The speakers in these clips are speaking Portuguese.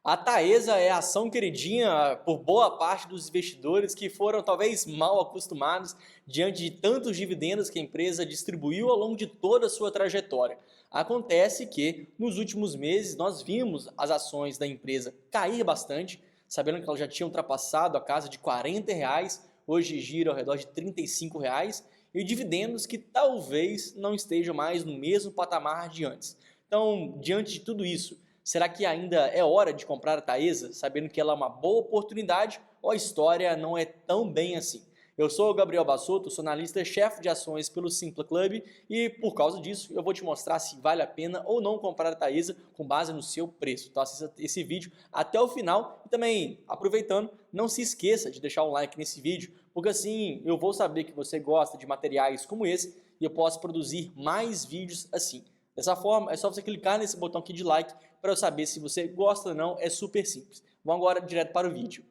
A Taesa é a ação queridinha por boa parte dos investidores que foram talvez mal acostumados diante de tantos dividendos que a empresa distribuiu ao longo de toda a sua trajetória. Acontece que nos últimos meses nós vimos as ações da empresa cair bastante, sabendo que ela já tinha ultrapassado a casa de R$ 40, hoje gira ao redor de R$ 35, e dividendos que talvez não estejam mais no mesmo patamar de antes. Então, diante de tudo isso, será que ainda é hora de comprar a Taesa, sabendo que ela é uma boa oportunidade, ou a história não é tão bem assim? Eu sou o Gabriel Bassotto, sou analista-chefe de ações pelo Simpla Club e por causa disso eu vou te mostrar se vale a pena ou não comprar a Taesa com base no seu preço. Então assista esse vídeo até o final e também, aproveitando, não se esqueça de deixar um like nesse vídeo, porque assim eu vou saber que você gosta de materiais como esse e eu posso produzir mais vídeos assim. Dessa forma, é só você clicar nesse botão aqui de like para eu saber se você gosta ou não, é super simples. Vamos agora direto para o vídeo.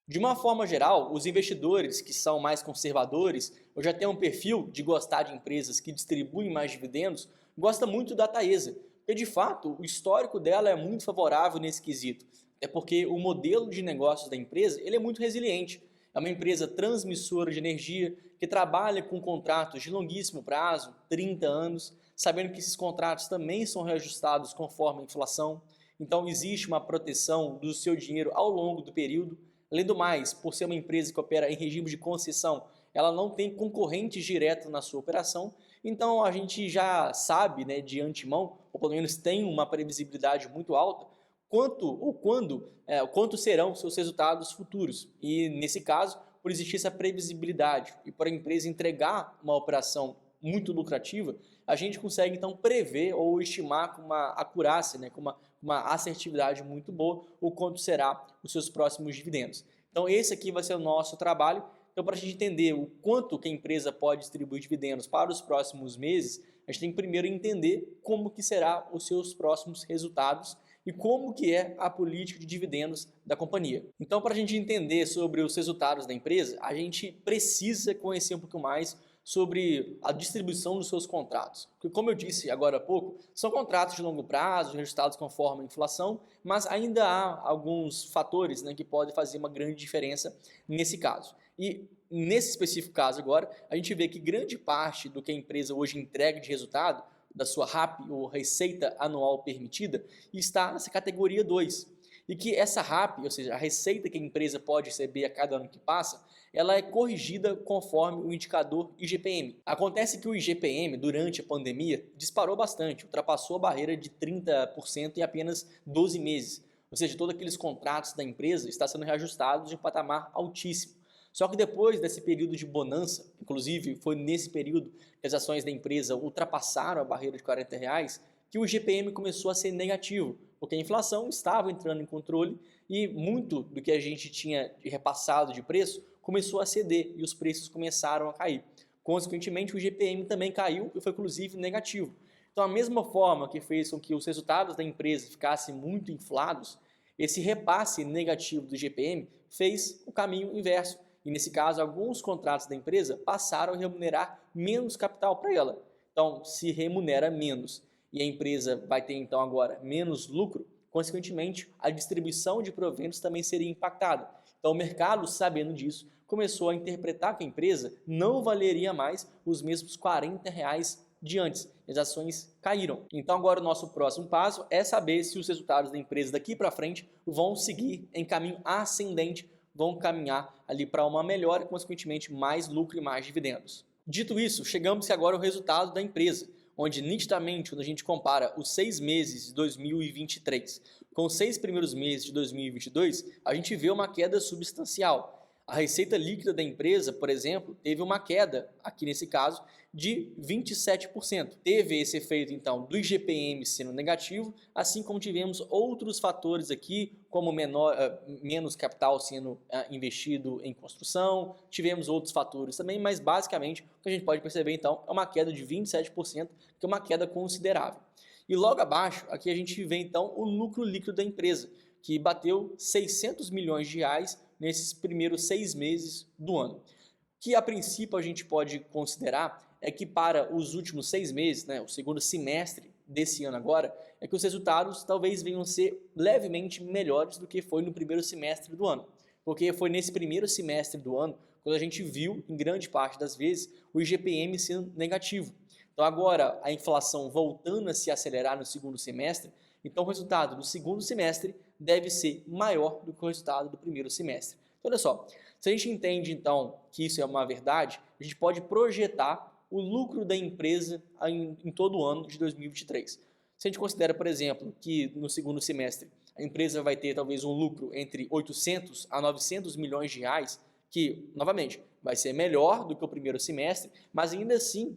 De uma forma geral, os investidores que são mais conservadores ou já têm um perfil de gostar de empresas que distribuem mais dividendos, gostam muito da Taesa, porque de fato o histórico dela é muito favorável nesse quesito, até porque o modelo de negócios da empresa ele é muito resiliente. É uma empresa transmissora de energia que trabalha com contratos de longuíssimo prazo, 30 anos, sabendo que esses contratos também são reajustados conforme a inflação. Então existe uma proteção do seu dinheiro ao longo do período. Além do mais, por ser uma empresa que opera em regime de concessão, ela não tem concorrentes diretos na sua operação, então a gente já sabe, né, de antemão, ou pelo menos tem uma previsibilidade muito alta, quanto serão seus resultados futuros. E nesse caso, por existir essa previsibilidade e por a empresa entregar uma operação muito lucrativa, a gente consegue então prever ou estimar com uma acurácia, né, com uma assertividade muito boa, o quanto será os seus próximos dividendos. Então esse aqui vai ser o nosso trabalho. Então, para a gente entender o quanto que a empresa pode distribuir dividendos para os próximos meses, a gente tem que primeiro entender como que será os seus próximos resultados e como que é a política de dividendos da companhia. Então, para a gente entender sobre os resultados da empresa, a gente precisa conhecer um pouco mais sobre a distribuição dos seus contratos. Porque, como eu disse agora há pouco, são contratos de longo prazo, registrados conforme a inflação, mas ainda há alguns fatores, né, que podem fazer uma grande diferença nesse caso. E nesse específico caso agora, a gente vê que grande parte do que a empresa hoje entrega de resultado, da sua RAP, ou Receita Anual Permitida, está nessa categoria 2. E que essa RAP, ou seja, a receita que a empresa pode receber a cada ano que passa, ela é corrigida conforme o indicador IGPM. Acontece que o IGPM, durante a pandemia, disparou bastante, ultrapassou a barreira de 30% em apenas 12 meses. Ou seja, todos aqueles contratos da empresa estão sendo reajustados em um patamar altíssimo. Só que depois desse período de bonança, inclusive foi nesse período que as ações da empresa ultrapassaram a barreira de R$ 40, que o IGPM começou a ser negativo, porque a inflação estava entrando em controle e muito do que a gente tinha repassado de preço começou a ceder e os preços começaram a cair. Consequentemente, o IGPM também caiu e foi inclusive negativo. Então, a mesma forma que fez com que os resultados da empresa ficassem muito inflados, esse repasse negativo do IGPM fez o caminho inverso. E nesse caso, alguns contratos da empresa passaram a remunerar menos capital para ela. Então, se remunera menos e a empresa vai ter então agora menos lucro, consequentemente, a distribuição de proventos também seria impactada. Então, o mercado, sabendo disso, começou a interpretar que a empresa não valeria mais os mesmos R$ 40 de antes. As ações caíram. Então, agora o nosso próximo passo é saber se os resultados da empresa daqui para frente vão seguir em caminho ascendente, vão caminhar ali para uma melhora e, consequentemente, mais lucro e mais dividendos. Dito isso, chegamos agora ao resultado da empresa, onde nitidamente, quando a gente compara os 6 meses de 2023 com os 6 primeiros meses de 2022, a gente vê uma queda substancial. A receita líquida da empresa, por exemplo, teve uma queda, aqui nesse caso, de 27%. Teve esse efeito, então, do IGPM sendo negativo, assim como tivemos outros fatores aqui, como menos capital sendo investido em construção, tivemos outros fatores também, mas basicamente o que a gente pode perceber, então, é uma queda de 27%, que é uma queda considerável. E logo abaixo, aqui a gente vê, então, o lucro líquido da empresa, que bateu R$ 600 milhões nesses primeiros 6 meses do ano. Que a princípio a gente pode considerar é que para os últimos 6 meses, né, o segundo semestre desse ano agora, é que os resultados talvez venham a ser levemente melhores do que foi no primeiro semestre do ano. Porque foi nesse primeiro semestre do ano quando a gente viu, em grande parte das vezes, o IGPM sendo negativo. Então agora a inflação voltando a se acelerar no segundo semestre, então o resultado do segundo semestre deve ser maior do que o resultado do primeiro semestre. Então olha só, se a gente entende então que isso é uma verdade, a gente pode projetar o lucro da empresa em todo o ano de 2023. Se a gente considera, por exemplo, que no segundo semestre a empresa vai ter talvez um lucro entre 800 a 900 milhões de reais, que, novamente, vai ser melhor do que o primeiro semestre, mas ainda assim,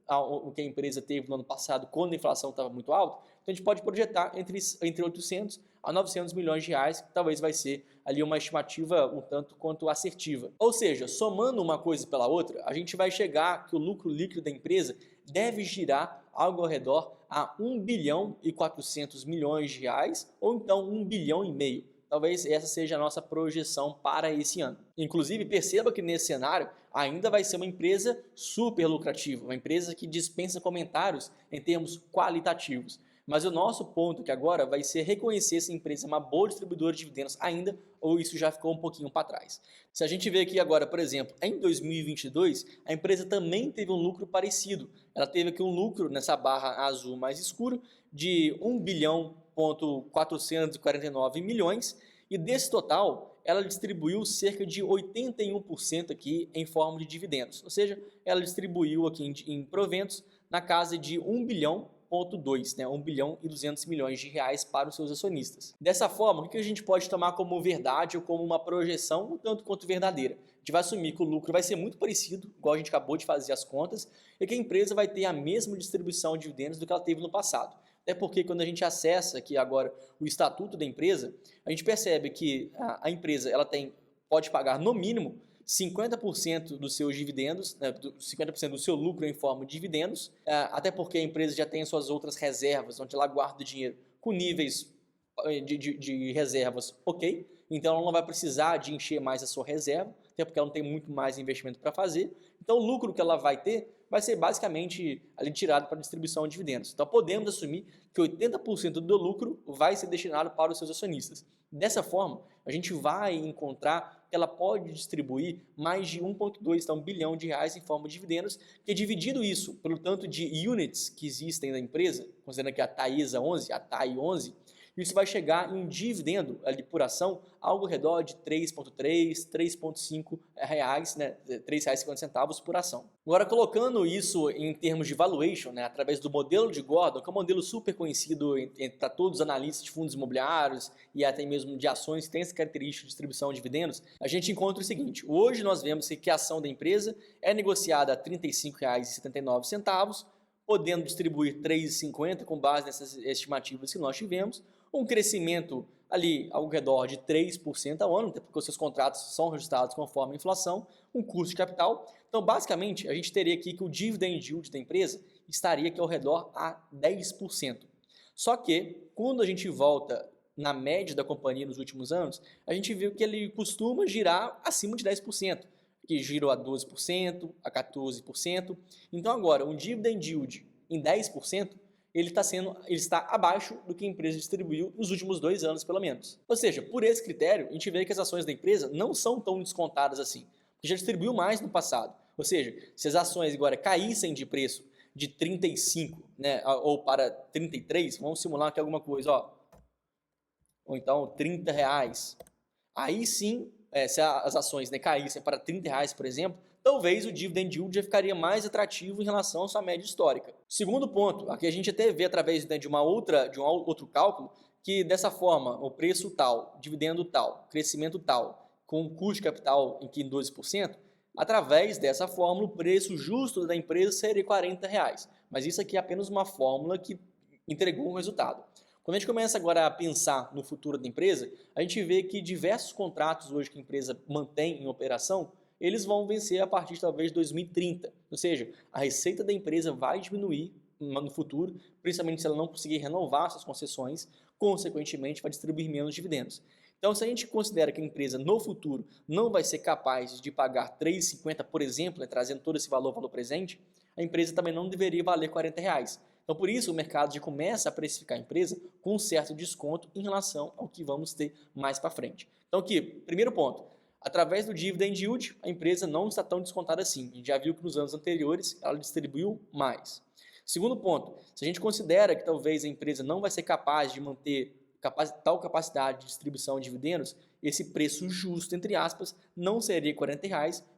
o que a empresa teve no ano passado, quando a inflação estava muito alta, então a gente pode projetar entre 800 a 900 milhões de reais, que talvez vai ser ali uma estimativa um tanto quanto assertiva. Ou seja, somando uma coisa pela outra, a gente vai chegar que o lucro líquido da empresa deve girar algo ao redor a 1 bilhão e 400 milhões de reais, ou então 1 bilhão e meio. Talvez essa seja a nossa projeção para esse ano. Inclusive, perceba que nesse cenário ainda vai ser uma empresa super lucrativa, uma empresa que dispensa comentários em termos qualitativos. Mas o nosso ponto aqui agora vai ser reconhecer se a empresa é uma boa distribuidora de dividendos ainda, ou isso já ficou um pouquinho para trás. Se a gente vê aqui agora, por exemplo, em 2022, a empresa também teve um lucro parecido. Ela teve aqui um lucro nessa barra azul mais escura de 1 bilhão 449 milhões, e desse total ela distribuiu cerca de 81% aqui em forma de dividendos, ou seja, ela distribuiu aqui em proventos na casa de 1 bilhão 1,2, né, 1 bilhão e 200 milhões de reais para os seus acionistas. Dessa forma, o que a gente pode tomar como verdade ou como uma projeção, um tanto quanto verdadeira? A gente vai assumir que o lucro vai ser muito parecido, igual a gente acabou de fazer as contas, e que a empresa vai ter a mesma distribuição de dividendos do que ela teve no passado. Até porque quando a gente acessa aqui agora o estatuto da empresa, a gente percebe que a empresa pode pagar no mínimo 50% dos seus dividendos, né, 50% do seu lucro em forma de dividendos, até porque a empresa já tem suas outras reservas, onde ela guarda dinheiro com níveis de reservas ok, então ela não vai precisar de encher mais a sua reserva, até porque ela não tem muito mais investimento para fazer, então o lucro que ela vai ter vai ser basicamente ali tirado para distribuição de dividendos. Então podemos assumir que 80% do lucro vai ser destinado para os seus acionistas. Dessa forma, a gente vai encontrar que ela pode distribuir mais de 1,2 então, bilhão de reais em forma de dividendos, que dividido isso pelo tanto de units que existem na empresa, considerando aqui a TAESA 11, a TAI 11, isso vai chegar em um dividendo ali por ação algo ao redor de 3,3, 3,5 reais, né, R$3,50 por ação. Agora, colocando isso em termos de valuation, né, através do modelo de Gordon, que é um modelo super conhecido para todos os analistas de fundos imobiliários e até mesmo de ações que tem essa característica de distribuição de dividendos, a gente encontra o seguinte: hoje nós vemos que a ação da empresa é negociada a R$35,79, podendo distribuir R$3,50 com base nessas estimativas que nós tivemos, um crescimento ali ao redor de 3% ao ano, até porque os seus contratos são reajustados conforme a inflação, um custo de capital. Então, basicamente, a gente teria aqui que o dividend yield da empresa estaria aqui ao redor a 10%. Só que, quando a gente volta na média da companhia nos últimos anos, a gente viu que ele costuma girar acima de 10%, que girou a 12%, a 14%. Então, agora, um dividend yield em 10%, ele está abaixo do que a empresa distribuiu nos últimos 2 anos, pelo menos. Ou seja, por esse critério, a gente vê que as ações da empresa não são tão descontadas assim, porque já distribuiu mais no passado. Ou seja, se as ações agora caíssem de preço de 35, né, ou para 33, vamos simular aqui alguma coisa, ó, ou então 30 reais. Aí sim, se as ações, né, caíssem para 30 reais, por exemplo, talvez o dividend yield já ficaria mais atrativo em relação à sua média histórica. Segundo ponto, aqui a gente até vê através, né, de um outro cálculo, que dessa forma, o preço tal, dividendo tal, crescimento tal, com custo de capital em 12%, através dessa fórmula, o preço justo da empresa seria 40 reais. Mas isso aqui é apenas uma fórmula que entregou um resultado. Quando a gente começa agora a pensar no futuro da empresa, a gente vê que diversos contratos hoje que a empresa mantém em operação, eles vão vencer a partir de talvez 2030. Ou seja, a receita da empresa vai diminuir no futuro, principalmente se ela não conseguir renovar suas concessões, consequentemente vai distribuir menos dividendos. Então, se a gente considera que a empresa no futuro não vai ser capaz de pagar R$ 3,50, por exemplo, né, trazendo todo esse valor presente, a empresa também não deveria valer R$ 40. Então, por isso, o mercado já começa a precificar a empresa com um certo desconto em relação ao que vamos ter mais para frente. Então, aqui, primeiro ponto, através do dividend yield, a empresa não está tão descontada assim. A gente já viu que nos anos anteriores ela distribuiu mais. Segundo ponto, se a gente considera que talvez a empresa não vai ser capaz de manter tal capacidade de distribuição de dividendos, esse preço justo, entre aspas, não seria R$ 40,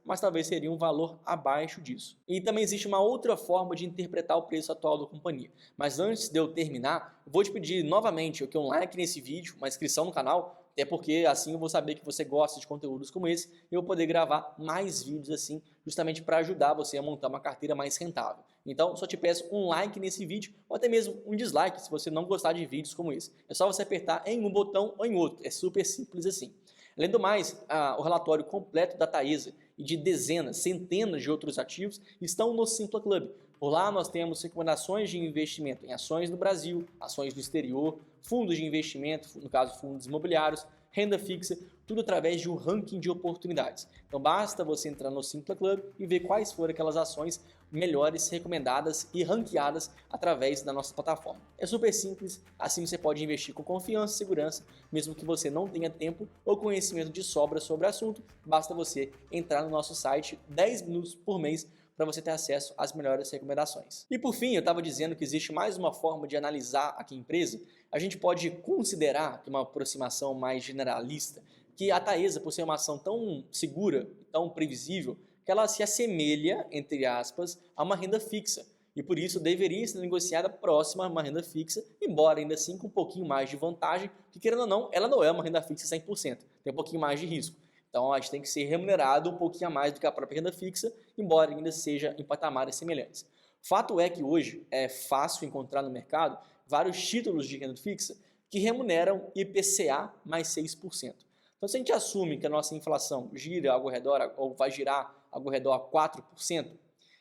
mas talvez seria um valor abaixo disso. E também existe uma outra forma de interpretar o preço atual da companhia. Mas antes de eu terminar, eu vou te pedir novamente um like nesse vídeo, uma inscrição no canal, até porque assim eu vou saber que você gosta de conteúdos como esse e eu vou poder gravar mais vídeos assim, justamente para ajudar você a montar uma carteira mais rentável. Então, só te peço um like nesse vídeo ou até mesmo um dislike se você não gostar de vídeos como esse. É só você apertar em um botão ou em outro, é super simples assim. Além do mais, o relatório completo da Taesa e de dezenas, centenas de outros ativos estão no Simpla Club. Por lá nós temos recomendações de investimento em ações no Brasil, ações no exterior, fundos de investimento, no caso fundos imobiliários, renda fixa, tudo através de um ranking de oportunidades. Então basta você entrar no Simpla Club e ver quais foram aquelas ações melhores, recomendadas e ranqueadas através da nossa plataforma. É super simples, assim você pode investir com confiança e segurança, mesmo que você não tenha tempo ou conhecimento de sobra sobre o assunto, basta você entrar no nosso site 10 minutos por mês para você ter acesso às melhores recomendações. E por fim, eu estava dizendo que existe mais uma forma de analisar aqui a empresa. A gente pode considerar que uma aproximação mais generalista, que a Taesa, por ser uma ação tão segura, tão previsível, que ela se assemelha, entre aspas, a uma renda fixa. E por isso deveria ser negociada próxima a uma renda fixa, embora ainda assim com um pouquinho mais de vantagem, que querendo ou não, ela não é uma renda fixa 100%, tem um pouquinho mais de risco. Então a gente tem que ser remunerado um pouquinho a mais do que a própria renda fixa, embora ainda seja em patamares semelhantes. Fato é que hoje é fácil encontrar no mercado vários títulos de renda fixa que remuneram IPCA mais 6%. Então se a gente assume que a nossa inflação gira algo ao redor, ou vai girar algo ao redor a 4%,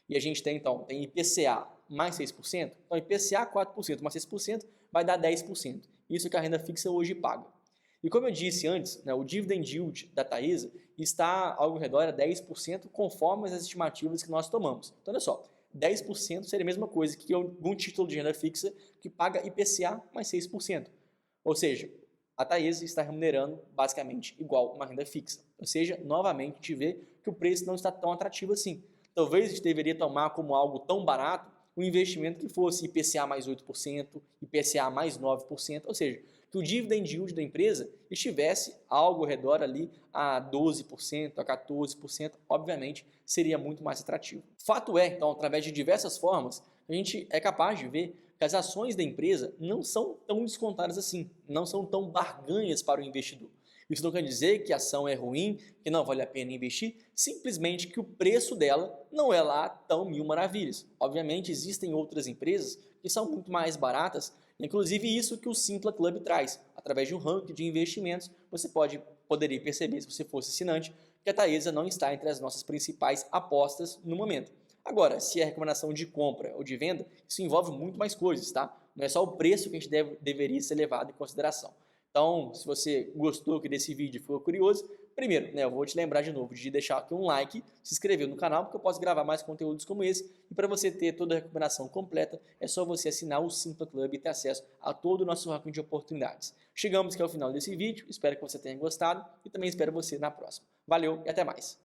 e a gente tem então IPCA mais 6%, então IPCA 4% mais 6% vai dar 10%. Isso que a renda fixa hoje paga. E como eu disse antes, né, o dividend yield da Taesa está ao redor de 10% conforme as estimativas que nós tomamos. Então olha só, 10% seria a mesma coisa que algum título de renda fixa que paga IPCA mais 6%. Ou seja, a Taesa está remunerando basicamente igual uma renda fixa. Ou seja, novamente a gente vê que o preço não está tão atrativo assim. Talvez a gente deveria tomar como algo tão barato um investimento que fosse IPCA mais 8%, IPCA mais 9%, ou seja, que o dividend yield da empresa estivesse algo ao redor ali a 12%, a 14%, obviamente seria muito mais atrativo. Fato é, então, através de diversas formas, a gente é capaz de ver que as ações da empresa não são tão descontadas assim, não são tão barganhas para o investidor. Isso não quer dizer que a ação é ruim, que não vale a pena investir, simplesmente que o preço dela não é lá tão mil maravilhas. Obviamente existem outras empresas que são muito mais baratas, inclusive isso que o Simpla Club traz. Através de um ranking de investimentos, você poderia perceber, se você fosse assinante, que a Taesa não está entre as nossas principais apostas no momento. Agora, se é recomendação de compra ou de venda, isso envolve muito mais coisas, tá? Não é só o preço que a gente deveria ser levado em consideração. Então, se você gostou desse vídeo e ficou curioso, primeiro, eu vou te lembrar de novo de deixar aqui um like, se inscrever no canal, porque eu posso gravar mais conteúdos como esse. E para você ter toda a recomendação completa, é só você assinar o Simpla Club e ter acesso a todo o nosso ranking de oportunidades. Chegamos aqui ao final desse vídeo, espero que você tenha gostado e também espero você na próxima. Valeu e até mais!